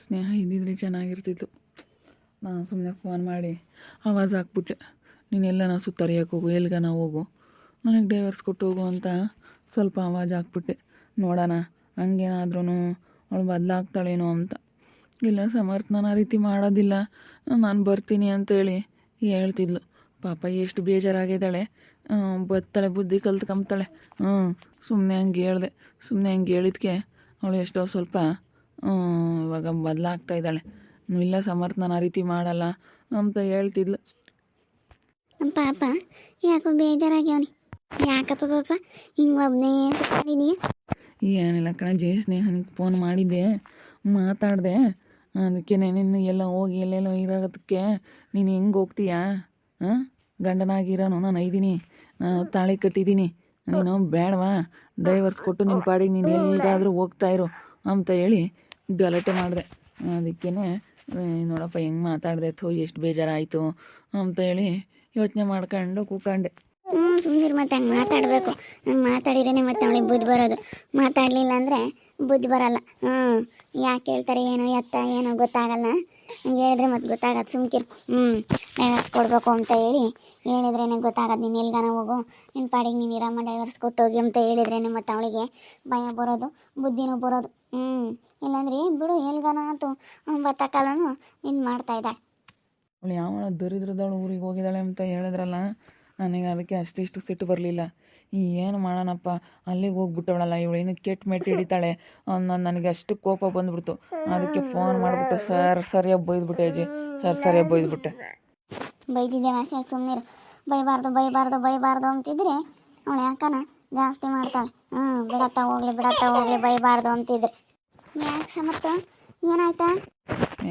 ಸ್ನೇಹ ಇದ್ದಿದ್ರೆ ಚೆನ್ನಾಗಿರ್ತಿತ್ತು. ನಾನು ಸುಮ್ಮನೆ ಫೋನ್ ಮಾಡಿ ಆವಾಜ್ ಹಾಕ್ಬಿಟ್ಟೆ, ನೀನೆಲ್ಲ ನಾವು ಸುತ್ತರಿಯಕ್ಕೆ ಹೋಗು, ಎಲ್ಗನ ಹೋಗು, ನನಗೆ ಡೈವರ್ಸ್ ಕೊಟ್ಟು ಹೋಗು ಅಂತ ಸ್ವಲ್ಪ ಆವಾಜ್ ಹಾಕ್ಬಿಟ್ಟೆ. ನೋಡೋಣ ಹಂಗೇನಾದ್ರೂ ಅವಳು ಬದಲಾಗ್ತಾಳೇನೋ ಅಂತ. ಇಲ್ಲ ಸಮರ್ಥ ನಾನು ಆ ರೀತಿ ಮಾಡೋದಿಲ್ಲ, ನಾನು ಬರ್ತೀನಿ ಅಂತೇಳಿ ಹೇಳ್ತಿದ್ಲು. ಪಾಪ ಎಷ್ಟು ಬೇಜಾರಾಗಿದ್ದಾಳೆ. ಬರ್ತಾಳೆ, ಬುದ್ಧಿ ಕಲ್ತ್ಕೊಂತಾಳೆ. ಸುಮ್ಮನೆ ಹಂಗೆ ಹೇಳಿದೆ. ಸುಮ್ಮನೆ ಹಂಗೆ ಹೇಳಿದ್ಕೆ ಅವಳು ಎಷ್ಟೋ ಸ್ವಲ್ಪ ಇವಾಗ ಬದಲಾಗ್ತಾ ಇದ್ದಾಳೆ. ಇಲ್ಲ ಸಮರ್ಥ ನಾನು ಆ ರೀತಿ ಮಾಡಲ್ಲ ಅಂತ ಹೇಳ್ತಿದ್ಲು. ನಮ್ಮ ಪಾಪ ಯಾಕೋ ಬೇಜಾರಾಗ್ಯವನಿ. ಯಾಕಪ್ಪ ಪಾಪ ಹಿಂಗೆ ಒಬ್ಬನೇ ಕೂತ್ಕೊಂಡಿದೀಯ? ಏನಿಲ್ಲ ಕಣ, ಜಯ ಸ್ನೇಹನಿಗೆ ಫೋನ್ ಮಾಡಿದ್ದೆ, ಮಾತಾಡಿದೆ. ಅದಕ್ಕೆ ನೀನು ಎಲ್ಲ ಹೋಗಿ ಎಲ್ಲೆಲ್ಲೋ ಇರೋದಕ್ಕೆ ನೀನು ಹೆಂಗೆ ಹೋಗ್ತೀಯಾ? ಗಂಡನಾಗಿರೋನು ನಾನು ಇದ್ದೀನಿ, ನಾನು ತಾಳಿ ಕಟ್ಟಿದ್ದೀನಿ, ನೀನು ಬೇಡವಾ? ಡ್ರೈವರ್ಸ್ ಕೊಟ್ಟು ನಿನ್ನ ಪಾಡಿಗೆ ನೀನು ಎಲ್ಲಿಗಾದರೂ ಹೋಗ್ತಾ ಇರು ಅಂತ ಹೇಳಿ ಗಲಾಟೆ ಮಾಡಿದೆ. ಅದಕ್ಕೇ ನೋಡಪ್ಪ ಹೆಂಗೆ ಮಾತಾಡಿದೆ, ಎಷ್ಟು ಬೇಜಾರಾಯಿತು ಅಂತ ಹೇಳಿ ಯೋಚನೆ ಮಾಡ್ಕೊಂಡು ಕೂತ್ಕೊಂಡೆ. ಸುಮ್ಮನಿರು, ಮತ್ತೆ ಹಂಗೆ ಮಾತಾಡಬೇಕು. ಹಂಗೆ ಮಾತಾಡಿದ್ರೆ ಮತ್ತೆ ಅವಳಿಗೆ ಬುದ್ಧಿ ಬರೋದು. ಮಾತಾಡಲಿಲ್ಲ ಅಂದರೆ ಬುದ್ಧಿ ಬರಲ್ಲ. ಯಾಕೆ ಹೇಳ್ತಾರೆ ಏನೋ ಎತ್ತ ಏನೋ ಗೊತ್ತಾಗಲ್ಲ. ಹಂಗೆ ಹೇಳಿದ್ರೆ ಮತ್ತೆ ಗೊತ್ತಾಗತ್ತೆ. ಸುಮ್ಕಿರು. ಡೈವರ್ಸ್ ಕೊಡಬೇಕು ಅಂತ ಹೇಳಿದ್ರೇ ಗೊತ್ತಾಗತ್ತೆ. ನೀನು ಎಲ್ಗಾನ ಹೋಗು, ನಿನ್ನ ಪಾಡಿಗೆ ನೀನು ಇರಮ್ಮ, ಡೈವರ್ಸ್ ಕೊಟ್ಟೋಗಿ ಅಂತ ಹೇಳಿದ್ರೇ ಮತ್ತೆ ಅವಳಿಗೆ ಭಯ ಬರೋದು, ಬುದ್ಧಿನೂ ಬರೋದು. ಇಲ್ಲಾಂದ್ರೆ ಬಿಡು, ಎಲ್ಗಾನ ಆಯ್ತು ಬತ್ತಕಾಲನು ಇದು ಮಾಡ್ತಾ ಇದ್ದಾಳೆ. ಅವಳು ಯಾವ ದರಿದ್ರದವಳು ಊರಿಗೆ ಹೋಗಿದ್ದಾಳೆ ಅಂತ ಹೇಳಿದ್ರಲ್ಲ, ನನಗೆ ಅದಕ್ಕೆ ಅಷ್ಟಿಷ್ಟು ಸಿಟ್ಟು ಬರಲಿಲ್ಲ. ಏನು ಮಾಡೋಣಪ್ಪ, ಅಲ್ಲಿಗೆ ಹೋಗ್ಬಿಟ್ಟವಳಲ್ಲ ಇವಳು, ಇನ್ನು ಕೆಟ್ಟ ಮೆಟ್ಟು ಹಿಡಿತಾಳೆ ನನಗೆ ಅಷ್ಟು ಕೋಪ ಬಂದ್ಬಿಡ್ತು. ಅದಕ್ಕೆ ಫೋನ್ ಮಾಡಿಬಿಟ್ಟು ಸರಿಯಾಗಿ ಬೈದ್ಬಿಟ್ಟೆ ಅಜ್ಜಿ, ಸರಿಯಾಗಿ ಬೈದ್ಬಿಟ್ಟೆ. ಬೈದಿದ್ದೆ ವಾಸಿ, ಸುಮ್ಮನಿರು. ಬೈಬಾರ್ದು ಅಂತಿದ್ರೆ ಅವಳು ಯಾಕನ ಜಾಸ್ತಿ ಮಾಡ್ತಾಳೆ. ಬಿಡತ್ತಾ ಹೋಗ್ಲಿ ಬೈಬಾರ್ದು ಅಂತಿದ್ರೆ. ಯಾಕೆ ಸಮರ್ಥ, ಏನಾಯ್ತಾ?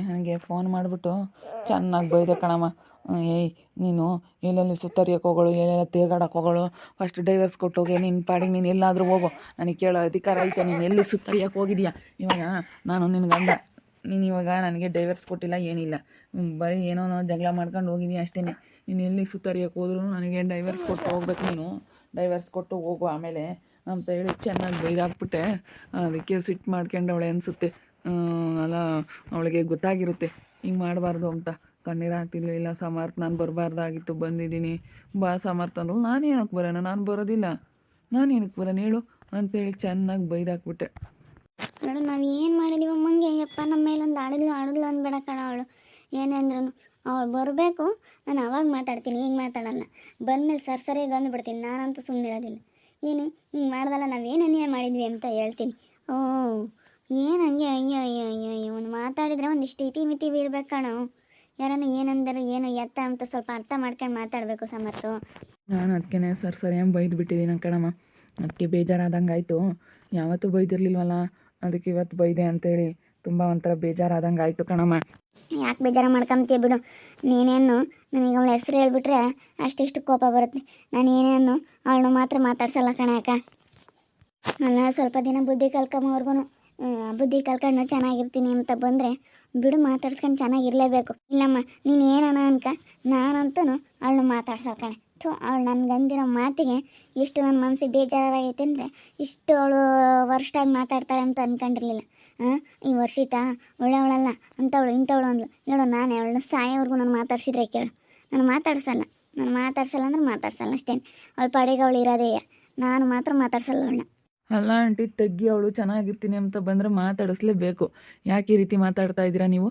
ನನಗೆ ಫೋನ್ ಮಾಡಿಬಿಟ್ಟು ಚೆನ್ನಾಗಿ ಬೈದೆ ಕಣಮ್ಮ. ಏಯ್ ನೀನು ಎಲ್ಲೆಲ್ಲಿ ಸುತ್ತರಿಯಕ್ಕೆ ಹೋಗೋಳು, ಎಲ್ಲೆಲ್ಲ ತಿರ್ಗಾಡಕ್ಕೆ ಹೋಗೋಳು, ಫಸ್ಟ್ ಡೈವರ್ಸ್ ಕೊಟ್ಟೋಗಿ ನಿನ್ನ ಪಾಡಿಗೆ ನೀನು ಎಲ್ಲಾದರೂ ಹೋಗೋ, ನನಗೆ ಕೇಳೋ ಅಧಿಕಾರ ಐತೆ. ನೀನು ಎಲ್ಲಿ ಸುತ್ತರಿಯಕ್ಕೆ ಹೋಗಿದ್ಯಾ? ಇವಾಗ ನಾನು ನಿನ್ನ ಗಂಡ, ನೀನು ಇವಾಗ ನನಗೆ ಡೈವರ್ಸ್ ಕೊಟ್ಟಿಲ್ಲ, ಏನಿಲ್ಲ, ಬರೀ ಏನೋ ಜಗಳ ಮಾಡ್ಕೊಂಡು ಹೋಗಿದ್ದೀನಿ ಅಷ್ಟೇ. ನೀನು ಎಲ್ಲಿ ಸುತ್ತರಿಯಕ್ಕೆ ಹೋದ್ರೂ ನನಗೆ ಡೈವರ್ಸ್ ಕೊಟ್ಟು ಹೋಗ್ಬೇಕು, ನೀನು ಡೈವರ್ಸ್ ಕೊಟ್ಟು ಹೋಗು ಆಮೇಲೆ ಅಂತ ಹೇಳಿ ಚೆನ್ನಾಗಿ ಬೈದಾಕ್ಬಿಟ್ಟೆ. ಅದಕ್ಕೆ ಸಿಟ್ಟು ಮಾಡ್ಕೊಂಡವಳೆ ಅನಿಸುತ್ತೆ. ಅಲ್ಲ, ಅವಳಿಗೆ ಗೊತ್ತಾಗಿರುತ್ತೆ ಹಿಂಗೆ ಮಾಡಬಾರ್ದು ಅಂತ. ಕಣ್ಣೀರು ಹಾಕ್ತಿದ್ಲು. ಇಲ್ಲ ಸಮರ್ಥ, ನಾನು ಬರಬಾರ್ದಾಗಿತ್ತು, ಬಂದಿದ್ದೀನಿ, ಬಾ ಸಮರ್ಥ ಅಂದ್ರು. ನಾನು ಏನಕ್ಕೆ ಬರೋಣ, ನಾನು ಬರೋದಿಲ್ಲ, ನಾನು ಏನಕ್ಕೆ ಬರೋಣ ಹೇಳು ಅಂತೇಳಿ ಚೆನ್ನಾಗಿ ಬೈದಾಕ್ಬಿಟ್ಟೆ. ನೋಡು, ನಾವು ಏನು ಮಾಡಿದೀವಿ ಅಮ್ಮಂಗೆ, ಯಪ್ಪ ನಮ್ಮ ಮೇಲೊಂದು ಆಡಿದ್ಲು ಅಂದ್ಬೇಡ ಕಣ. ಅವಳು ಏನೇ ಅಂದ್ರೂ ಅವಳು ಬರಬೇಕು, ನಾನು ಅವಾಗ ಮಾತಾಡ್ತೀನಿ, ಈಗ ಮಾತಾಡಲ್ಲ. ಬಂದಮೇಲೆ ಸರಿಯಾಗಿ ಅಂದ್ಬಿಡ್ತೀನಿ. ನಾನಂತೂ ಸುಮ್ಮನಿರೋದಿಲ್ಲ. ಏನೇ ಹಿಂಗೆ ಮಾಡ್ದಲ್ಲ, ನಾವೇನು ಅನ್ಯಾಯ ಮಾಡಿದ್ವಿ ಅಂತ ಹೇಳ್ತೀನಿ. ಏನು ಹಂಗೆ ಅಯ್ಯೋ ಒಂದು ಮಾತಾಡಿದರೆ ಒಂದಿಷ್ಟು ಇತಿ ಇರ್ಬೇಕು ಕಣ. ಯಾರನ್ನ ಏನಂದರೆ ಏನು ಎತ್ತ ಅಂತ ಸ್ವಲ್ಪ ಅರ್ಥ ಮಾಡ್ಕೊಂಡು ಮಾತಾಡಬೇಕು ಸಮರ್ಥು. ನಾನು ಅದಕ್ಕೆ ಸರಿಯಾಗಿ ಬೈದು ಬಿಟ್ಟಿದ್ದೀನಿ ಕಣಮ್ಮ. ಅದಕ್ಕೆ ಬೇಜಾರಾದಂಗೆ ಆಯಿತು. ಯಾವತ್ತೂ ಬೈದಿರ್ಲಿಲ್ವಲ್ಲ, ಅದಕ್ಕೆ ಇವತ್ತು ಬೈದೆ ಅಂತೇಳಿ ತುಂಬ ಒಂಥರ ಬೇಜಾರಾದಂಗೆ ಆಯಿತು ಕಣಮ್ಮ. ಯಾಕೆ ಬೇಜಾರು ಮಾಡ್ಕೊಂತೀಯ ಬಿಡು. ನೀನೇನು ನನಗೆ ಅವಳ ಹೆಸರು ಹೇಳ್ಬಿಟ್ರೆ ಅಷ್ಟಿಷ್ಟು ಕೋಪ ಬರುತ್ತೆ. ನಾನು ಏನೇನು ಅವಳನ್ನು ಮಾತ್ರ ಮಾತಾಡ್ಸಲ್ಲ ಕಣ. ಯಾಕ ಅಲ್ಲ, ಸ್ವಲ್ಪ ದಿನ ಬುದ್ಧಿ ಕಲ್ಕೊಂಬವ್ರಿಗೂ ಬುದ್ಧಿ ಕಲ್ಕೊಂಡು ಚೆನ್ನಾಗಿರ್ತೀನಿ ಅಂತ ಬಂದರೆ ಬಿಡು, ಮಾತಾಡ್ಸ್ಕೊಂಡು ಚೆನ್ನಾಗಿರಲೇಬೇಕು. ಇಲ್ಲಮ್ಮ ನೀನು ಏನನ ಅನ್ಕ, ನಾನಂತೂ ಅವಳನ್ನು ಮಾತಾಡ್ಸಲ್ಲ ಕಣೆ. ಅವಳು ನನಗಂದಿರೋ ಮಾತಿಗೆ ಇಷ್ಟು ನನ್ನ ಮನಸ್ಸಿಗೆ ಬೇಜಾರಾಗೈತೆ ಅಂದರೆ ಇಷ್ಟು ಅವಳು ವರ್ಷಾಗಿ ಮಾತಾಡ್ತಾಳೆ ಅಂತ ಅಂದ್ಕೊಂಡಿರಲಿಲ್ಲ. ಈ ವರ್ಷಿತ ಒಳ್ಳೆಯವಳಲ್ಲ ಅಂಥವಳು ಇಂಥವಳು ಅಂದ್ಲು. ನೋಡು, ನಾನು ಅವಳನ್ನ ಸಾಯೋವರೆಗೂ ನಾನು ಮಾತಾಡ್ಸಿದ್ರೆ ಕೇಳು, ನಾನು ಮಾತಾಡ್ಸಲ್ಲ ಅಂದ್ರೆ ಮಾತಾಡ್ಸಲ್ಲ ಅಷ್ಟೇ. ಅವಳ ಪಾಡಿಗೆ ಅವಳು ಇರೋದೇ, ನಾನು ಮಾತ್ರ ಮಾತಾಡ್ಸಲ್ಲ ಅವಳನ್ನ. ಅಲ್ಲ ಆಂಟಿ, ತಗ್ಗಿ, ಅವಳು ಚೆನ್ನಾಗಿರ್ತೀನಿ ಅಂತ ಬಂದರೆ ಮಾತಾಡಿಸ್ಲೇಬೇಕು. ಯಾಕೆ ಈ ರೀತಿ ಮಾತಾಡ್ತಾ ಇದ್ದೀರಾ ನೀವು?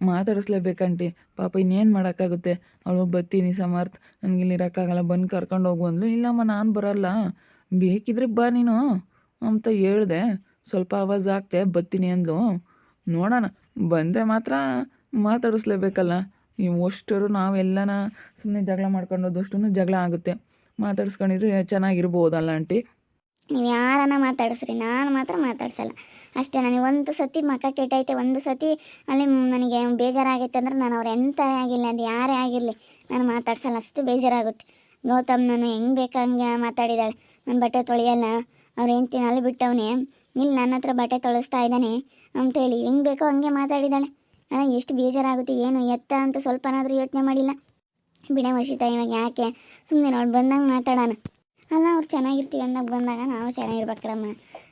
ಮಾತಾಡಿಸ್ಲೇಬೇಕಂಟಿ. ಪಾಪ ಇನ್ನೇನು ಮಾಡೋಕ್ಕಾಗುತ್ತೆ. ಅವಳು ಬರ್ತೀನಿ ಸಮರ್ಥ, ನನಗಿಲ್ಲಿ ಇರೋಕ್ಕಾಗಲ್ಲ, ಬಂದು ಕರ್ಕೊಂಡು ಹೋಗು ಅಂದ್ಲು. ಇಲ್ಲಮ್ಮ ನಾನು ಬರೋಲ್ಲ, ಬೇಕಿದ್ರೆ ಬಾ ನೀನು ಅಂತ ಹೇಳಿದೆ. ಸ್ವಲ್ಪ ಆವಾಜ್ ಹಾಕ್ತೆ, ಬರ್ತೀನಿ ಅಂದ್ಲು. ನೋಡೋಣ, ಬಂದರೆ ಮಾತ್ರ ಮಾತಾಡಿಸ್ಲೇಬೇಕಲ್ಲ. ನೀವು ಅಷ್ಟರು ನಾವೆಲ್ಲನ ಸುಮ್ಮನೆ ಜಗಳ ಮಾಡ್ಕೊಂಡೋದಷ್ಟು ಜಗಳ ಆಗುತ್ತೆ. ಮಾತಾಡಿಸ್ಕೊಂಡಿದ್ರೆ ಚೆನ್ನಾಗಿರ್ಬೋದಲ್ಲ ಆಂಟಿ? ನೀವು ಯಾರನ್ನ ಮಾತಾಡಿಸ್ರಿ, ನಾನು ಮಾತ್ರ ಮಾತಾಡ್ಸಲ್ಲ ಅಷ್ಟೇ. ನನಗೆ ಒಂದು ಸತಿ ಮಕ್ಕ ಕೆಟ್ಟೈತೆ, ಒಂದು ಸತಿ ಅಲ್ಲಿ ನನಗೆ ಬೇಜಾರಾಗೈತೆ ಅಂದ್ರೆ ನಾನು ಅವ್ರು ಎಂತ ಆಗಿಲ್ಲ, ಅದು ಯಾರೇ ಆಗಿರಲಿ ನಾನು ಮಾತಾಡ್ಸಲ್ಲ. ಅಷ್ಟು ಬೇಜಾರಾಗುತ್ತೆ. ಗೌತಮ್ ನಾನು ಹೆಂಗೆ ಬೇಕಂಗೆ ಮಾತಾಡಿದಾಳೆ. ನಾನು ಬಟ್ಟೆ ತೊಳೆಯಲ್ಲ, ಅವ್ರು ಹೆಂಡ್ತಿನ ಅಲ್ಲಿ ಬಿಟ್ಟವನೇ, ಇಲ್ಲಿ ನನ್ನ ಹತ್ರ ಬಟ್ಟೆ ತೊಳೆಸ್ತಾ ಇದ್ದಾನೆ ಅಂತೇಳಿ ಹೆಂಗೆ ಬೇಕೋ ಹಂಗೆ ಮಾತಾಡಿದ್ದಾಳೆ. ಎಷ್ಟು ಬೇಜಾರಾಗುತ್ತೆ, ಏನು ಎತ್ತ ಅಂತ ಸ್ವಲ್ಪನಾದರೂ ಯೋಚನೆ ಮಾಡಿಲ್ಲ. ಬಿಡೇ ವರ್ಷಿತ, ಇವಾಗ ಯಾಕೆ ಸುಮ್ಮನೆ ನೋಡಿ ಬಂದಂಗೆ ಮಾತಾಡೋಣ. ಅಲ್ಲ, ಅವ್ರು ಚೆನ್ನಾಗಿರ್ತೀವಿ ಅಂದಾಗ ಬಂದಾಗ ನಾವು ಚೆನ್ನಾಗಿರ್ಬೇಕಮ್ಮ.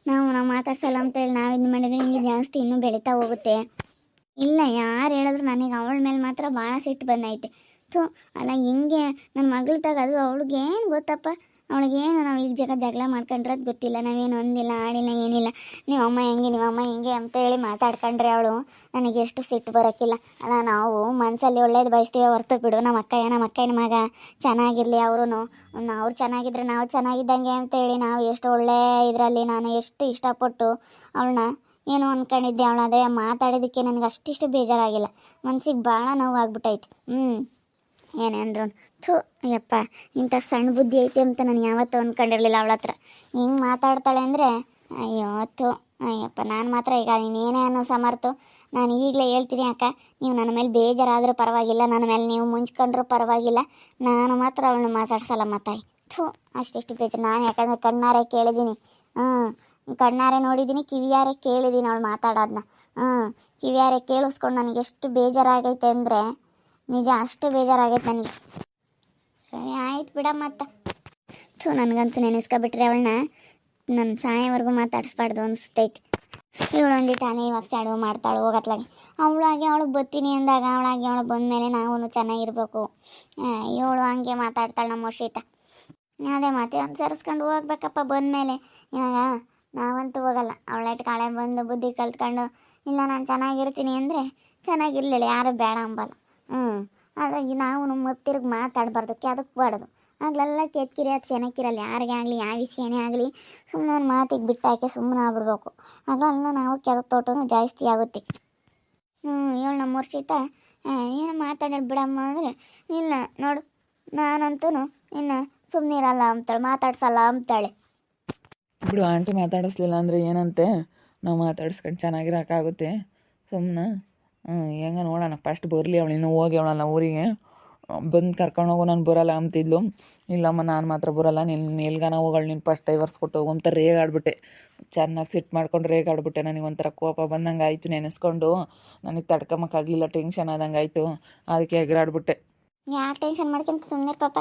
ನಾವು ಮಾತಾಡ್ಸಲ್ಲ ಅಂತೇಳಿ ನಾವು ಇದು ಮಾಡಿದರೆ ಹಿಂಗೆ ಜಾಸ್ತಿ ಇನ್ನೂ ಬೆಳೀತಾ ಹೋಗುತ್ತೆ. ಇಲ್ಲ, ಯಾರು ಹೇಳಿದ್ರು ನನಗೆ ಅವಳ ಮೇಲೆ ಮಾತ್ರ ಭಾಳ ಸಿಟ್ಟು ಬಂದೈತೆ. ಥೂ, ಅಲ್ಲ ಹಿಂಗೆ ನನ್ನ ಮಗಳು ತಗೋದು ಅವಳಿಗೇನು ಗೊತ್ತಪ್ಪ. ಅವಳಿಗೇನು ನಾವು ಈಗ ಜಗಳ ಮಾಡ್ಕೊಂಡ್ರದ್ದು ಗೊತ್ತಿಲ್ಲ, ನಾವೇನು ಒಂದಿಲ್ಲ ಆಡಿಲ್ಲ ಏನಿಲ್ಲ. ನೀವಮ್ಮ ಹೆಂಗೆ ನೀವಮ್ಮ ಹಿಂಗೆ ಅಂತ ಹೇಳಿ ಮಾತಾಡ್ಕೊಂಡ್ರೆ ಅವಳು ನನಗೆ ಎಷ್ಟು ಸಿಟ್ಟು ಬರೋಕ್ಕಿಲ್ಲ. ಅಲ್ಲ, ನಾವು ಮನಸ್ಸಲ್ಲಿ ಒಳ್ಳೇದು ಬಯಸ್ತೀವಿ ಹೊರ್ತು ಬಿಡು. ನಮ್ಮ ಅಕ್ಕಯ್ಯನ ಮಗ ಚೆನ್ನಾಗಿರಲಿ, ಅವ್ರು ಚೆನ್ನಾಗಿದ್ರೆ ನಾವು ಚೆನ್ನಾಗಿದ್ದಂಗೆ ಅಂತೇಳಿ ನಾವು ಎಷ್ಟು ಒಳ್ಳೆ ಇದರಲ್ಲಿ ನಾನು ಎಷ್ಟು ಇಷ್ಟಪಟ್ಟು ಅವಳನ್ನ ಏನೋ ಅಂದ್ಕೊಂಡಿದ್ದೆ. ಅವಳು ಅದೇ ಮಾತಾಡೋದಕ್ಕೆ ನನಗೆ ಅಷ್ಟಿಷ್ಟು ಬೇಜಾರಾಗಿಲ್ಲ, ಮನ್ಸಿಗೆ ಭಾಳ ನೋವಾಗ್ಬಿಟ್ಟೈತೆ. ಏನೇ ಅಂದ್ರು ಥೂ ಯಪ್ಪ, ಇಂಥ ಸಣ್ಣ ಬುದ್ಧಿ ಐತೆ ಅಂತ ನಾನು ಯಾವತ್ತೂ ಅಂದ್ಕೊಂಡಿರಲಿಲ್ಲ ಅವಳ ಹತ್ರ. ಹಿಂಗೆ ಮಾತಾಡ್ತಾಳೆ ಅಂದರೆ ಅಯ್ಯೋ ಥೂ ಅಯ್ಯಪ್ಪ. ನಾನು ಮಾತ್ರ ಈಗ ನೀನೇನೇ ಅನ್ನೋ ಸಮರ್ಥ ನಾನು ಈಗಲೇ ಹೇಳ್ತೀನಿ ಅಕ್ಕ, ನೀವು ನನ್ನ ಮೇಲೆ ಬೇಜಾರಾದರೂ ಪರವಾಗಿಲ್ಲ, ನನ್ನ ಮೇಲೆ ನೀವು ಮುಂಚ್ಕೊಂಡ್ರೂ ಪರವಾಗಿಲ್ಲ, ನಾನು ಮಾತ್ರ ಅವಳನ್ನ ಮಾತಾಡ್ಸಲ್ಲ ಮಾತಾಯಿ. ಥೂ, ಅಷ್ಟಿಷ್ಟು ಬೇಜಾರು. ನಾನು ಯಾಕಂದರೆ ಕಣ್ಣಾರೆ ಕೇಳಿದ್ದೀನಿ, ಕಣ್ಣಾರೆ ನೋಡಿದ್ದೀನಿ, ಕಿವಿಯಾರೆ ಕೇಳಿದ್ದೀನಿ ಅವಳು ಮಾತಾಡೋದನ್ನ. ಕಿವಿಯಾರೆ ಕೇಳಿಸ್ಕೊಂಡು ನನಗೆ ಎಷ್ಟು ಬೇಜಾರಾಗೈತೆ ಅಂದರೆ ನಿಜ, ಅಷ್ಟು ಬೇಜಾರಾಗೈತೆ ನನಗೆ. ಸರಿ ಆಯ್ತು ಬಿಡ ಮತ್ತೆ. ಥೂ, ನನಗಂತೂ ನೆನೆಸ್ಕೊಬಿಟ್ರೆ ಅವಳನ್ನ ನನ್ನ ಸಾಯೋವರೆಗೂ ಮಾತಾಡಿಸ್ಬಾರ್ದು ಅನಿಸ್ತೈತಿ. ಇವಳು ಒಂದಿಟ್ಟು ಅಲೆ ಇವಾಗ ಚಾಡು ಮಾಡ್ತಾಳು ಹೋಗತ್ಲಾಗೆ. ಅವಳಿಗೆ ಬರ್ತೀನಿ ಅಂದಾಗ ಅವಳು ಬಂದಮೇಲೆ ನಾವು ಚೆನ್ನಾಗಿರ್ಬೇಕು. ಇವಳು ಹಂಗೆ ಮಾತಾಡ್ತಾಳೆ ನಮ್ಮ ವರ್ಷಿತ. ಅದೇ ಮಾತೆ ಅನುಸರಿಸ್ಕೊಂಡು ಹೋಗ್ಬೇಕಪ್ಪ ಬಂದಮೇಲೆ. ಇವಾಗ ನಾವಂತೂ ಹೋಗಲ್ಲ, ಅವಳೈಟ್ ಕಾಳೆ ಬಂದು ಬುದ್ಧಿ ಕಲ್ತ್ಕೊಂಡು ಇಲ್ಲ ನಾನು ಚೆನ್ನಾಗಿರ್ತೀನಿ ಅಂದರೆ ಚೆನ್ನಾಗಿರ್ಲಿಲ್ಲ, ಯಾರು ಬೇಡ ಅಂಬಲ್ಲ. ಹಾಗಾಗಿ ನಾವು ಮತ್ತಿರ್ಗಿ ಮಾತಾಡಬಾರ್ದು, ಕೆದಕ್ಬಾರ್ದು. ಆಗ್ಲೆಲ್ಲ ಕೆತ್ಕಿರಿ ಅದು ಚೆನ್ನಾಗಿರಲ್ಲ, ಯಾರಿಗೇ ಆಗಲಿ ಯಾವ ವಿಷಯನೇ ಆಗಲಿ ಸುಮ್ಮನೆ ಒಂದು ಮಾತಿಗೆ ಬಿಟ್ಟಾಕಿ ಸುಮ್ಮನೆ ಆಗ್ಬಿಡ್ಬೇಕು. ಆಗಲ್ಲ ನಾವು ಕೆದಕ್ ತೋಟನೂ ಜಾಸ್ತಿ ಆಗುತ್ತೆ. ಇವಳು ನಮ್ಮ ವರ್ಷಿತ ಏನು ಮಾತಾಡೋದು ಬಿಡಮ್ಮ ಅಂದರೆ ಇಲ್ಲ ನೋಡು, ನಾನಂತೂ ಇನ್ನು ಸುಮ್ಮನಿರಲ್ಲ ಅಂತಾಳೆ, ಮಾತಾಡ್ಸಲ್ಲ ಅಂತಾಳೆ. ಬಿಡು, ಆಂಟಿ ಮಾತಾಡಿಸ್ಲಿಲ್ಲ ಅಂದರೆ ಏನಂತೆ, ನಾವು ಮಾತಾಡಿಸ್ಕೊಂಡು ಚೆನ್ನಾಗಿರೋಕ್ಕಾಗುತ್ತೆ ಸುಮ್ಮನೆ. ಹೆಂಗೆ ನೋಡೋಣ, ಫಸ್ಟ್ ಬರಲಿ ಅವಳು, ಇನ್ನೂ ಹೋಗಿ ಅವಳಲ್ಲ ಊರಿಗೆ ಬಂದು ಕರ್ಕೊಂಡೋಗು, ನಾನು ಬರೋಲ್ಲ ಅಂತಿದ್ಲು. ಇಲ್ಲಮ್ಮ ನಾನು ಮಾತ್ರ ಬರೋಲ್ಲ, ನೀನು ಎಲ್ಗಾನ ಹೋಗೋಳು, ನೀನು ಫಸ್ಟ್ ಡೈವರ್ಸ್ ಕೊಟ್ಟು ಹೋಗು ಅಂತ ರೇಗಾಡ್ಬಿಟ್ಟೆ. ಚೆನ್ನಾಗಿ ಸಿಟ್ಟು ಮಾಡ್ಕೊಂಡು ರೇಗಾಡ್ಬಿಟ್ಟೆ. ನನಗೆ ಒಂಥರ ಕೋಪ ಬಂದಂಗೆ ಆಯಿತು, ನೆನೆಸ್ಕೊಂಡು ನನಗೆ ತಡ್ಕೊಂಬಕ್ಕಾಗಲಿಲ್ಲ, ಟೆನ್ಷನ್ ಆದಂಗೆ ಆಯಿತು, ಅದಕ್ಕೆ ಎಗರಾಡ್ಬಿಟ್ಟೆ. ಯಾಕೆ ಟೆನ್ಷನ್ ಮಾಡ್ಕೊಂತ ಸುಮ್ಮನೆ ಪಾಪ.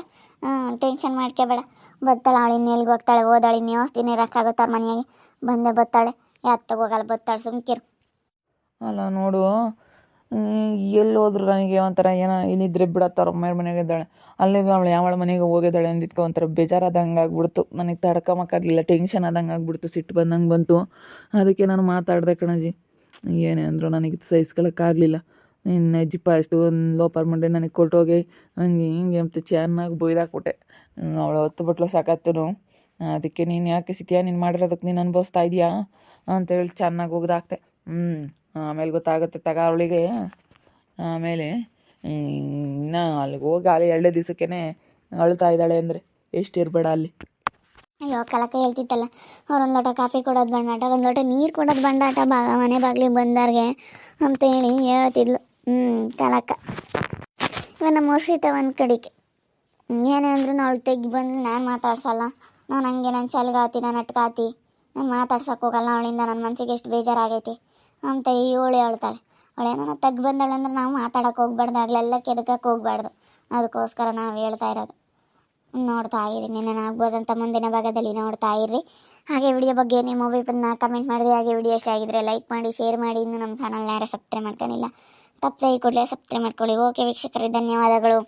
ಟೆನ್ಷನ್ ಮಾಡ್ಕೋಬೇಡ, ಬರ್ತಾಳೆ ಅವಳು, ಇನ್ನು ಎಲ್ಗೆ ಹೋಗ್ತಾಳೆ, ಓದಾಳೆ, ಇನ್ನು ಯಾವ ದಿನ ಇರೋಕ್ಕಾಗುತ್ತೆ ಅವ್ರ ಮನೆಯಾಗೆ. ಬಂದೇ ಬರ್ತಾಳೆ, ಯಾಕೆ ಹೋಗಲ್ಲ, ಬರ್ತಾಳೆ, ಸುಮ್ಕಿರು. ಅಲ್ಲ ನೋಡು, ಎಲ್ಲಿ ಹೋದ್ರು ನನಗೆ ಒಂಥರ ಏನೋ ಏನಿದ್ರೆ ಬಿಡತ್ತೆ, ಅವ್ರ ಅಮ್ಮ ಮನೆಗೆ ಇದ್ದಾಳೆ, ಅಲ್ಲಿಗೆ ಅವಳು ಯಾವಳ ಮನೆಗೆ ಹೋಗಿದ್ದಾಳೆ ಅಂದಿದ್ಕೆ ಒಂಥರ ಬೇಜಾರಾದಂಗೆ ಆಗ್ಬಿಡ್ತು. ನನಗೆ ತಡ್ಕೊಂಬಕ್ಕಾಗಲಿಲ್ಲ, ಟೆನ್ಷನ್ ಆದಂಗೆ ಆಗ್ಬಿಡ್ತು, ಸಿಟ್ಟು ಬಂದಂಗೆ ಬಂತು. ಅದಕ್ಕೆ ನಾನು ಮಾತಾಡಿದೆ ಕಣಜಿ. ಏನೇ ಅಂದರು ನನಗೆ ಸಹಿಸ್ಕೊಳಕ್ಕಾಗಲಿಲ್ಲ. ಇನ್ನು ಅಜ್ಜಿಪ್ಪ ಅಷ್ಟು ಒಂದು ಲೋಪರ್ ಮಂಡೆ ನನಗೆ ಕೊಟ್ಟೋಗಿ ಹಂಗೆ ಹಿಂಗೆ ಅಂತ ಚೆನ್ನಾಗಿ ಬೈದಾಕ್ಬಿಟ್ಟೆ. ಅವಳು ಹೊತ್ತು ಬಿಟ್ಲು ಸಾಕತ್ತೂ. ಅದಕ್ಕೆ ನೀನು ಯಾಕೆ ಸಿಟಿಯಾ, ನೀನು ಮಾಡಿರೋದಕ್ಕೆ ನೀನು ಅನುಭವಿಸ್ತಾ ಇದೆಯಾ ಅಂತೇಳಿ ಚೆನ್ನಾಗಿ ಒಗ್ದಾಕ್ತೆ. ಆಮೇಲೆ ಗೊತ್ತಾಗುತ್ತೆ ತಗ ಅವಳಿಗೆ. ಆಮೇಲೆ ಇನ್ನು ಅಲ್ಲಿಗೆ ಹೋಗಿ ಅಲ್ಲಿ 2 ದಿವಸಕ್ಕೇ ಅಳ್ತಾ ಇದ್ದಾಳೆ ಅಂದರೆ ಎಷ್ಟು ಇರಬೇಡ ಅಲ್ಲಿ. ಅಯ್ಯೋ ಕಲಕ ಹೇಳ್ತಿತ್ತಲ್ಲ, ಅವ್ರೊಂದು ಲೋಟ ಕಾಫಿ ಕೊಡೋದು ಬಂಡಾಟ, ಒಂದು ಲೋಟ ನೀರು ಕೊಡೋದು ಬಂಡಾಟ ಮನೆ ಬಾಗಿಲಿಗೆ ಬಂದಾರ್ಗೆ ಅಂತೇಳಿ ಹೇಳ್ತಿದ್ಲು. ಕಲಕ. ಇವಾಗ ನಮ್ಮ ವರ್ಷಿತ ಒಂದು ಕಡೆಗೆ ಏನೇ ಅಂದ್ರೂ ಅವಳು ತೆಗಿ ಬಂದು ನಾನು ಮಾತಾಡ್ಸಲ್ಲ, ನಾನು ಹಂಗೆ ನಾನು ಚಲ್ಗಾತಿ, ನಾನು ಅಟ್ಕಾತಿ, ನಾನು ಮಾತಾಡ್ಸೋಕೆ ಹೋಗಲ್ಲ, ಅವಳಿಂದ ನನ್ನ ಮನಸ್ಸಿಗೆ ಎಷ್ಟು ಬೇಜಾರಾಗೈತಿ ಅಂತ ಇವಳು ಹೇಳ್ತಾಳೆ. ಅವಳೇನೋ ತೆಗ್ ಬಂದಾಳೆ ಅಂದ್ರೆ ನಾವು ಮಾತಾಡೋಕೆ ಹೋಗ್ಬಾರ್ದು, ಆಗಲೆಲ್ಲ ಕೆದಕಕ್ಕೆ ಹೋಗ್ಬಾರ್ದು. ಅದಕ್ಕೋಸ್ಕರ ನಾವು ಹೇಳ್ತಾ ಇರೋದು. ನೋಡ್ತಾ ಇರಿ, ನಿನ್ನೆ ಆಗ್ಬೋದಂತ ಮುಂದಿನ ಭಾಗದಲ್ಲಿ ನೋಡ್ತಾ ಇರ್ರಿ. ಹಾಗೆ ವಿಡಿಯೋ ಬಗ್ಗೆ ನಿಮ್ಮ ಒಪಿನಿಯನ್ನ ಕಮೆಂಟ್ ಮಾಡಿರಿ. ಹಾಗೆ ವಿಡಿಯೋ ಇಷ್ಟ ಆಗಿದ್ರೆ ಲೈಕ್ ಮಾಡಿ, ಶೇರ್ ಮಾಡಿ. ಇನ್ನು ನಮ್ಮ ಚಾನಲ್ನ ಯಾರು ಸಬ್ಸ್ಕ್ರೈಬ್ ಮಾಡ್ಕೊಂಡಿಲ್ಲ ತಪ್ಪದೆ ಈ ಕೂಡಲೇ ಸಬ್ಸ್ಕ್ರೈಬ್ ಮಾಡ್ಕೊಳ್ಳಿ. ಓಕೆ ವೀಕ್ಷಕರೇ, ಧನ್ಯವಾದಗಳು.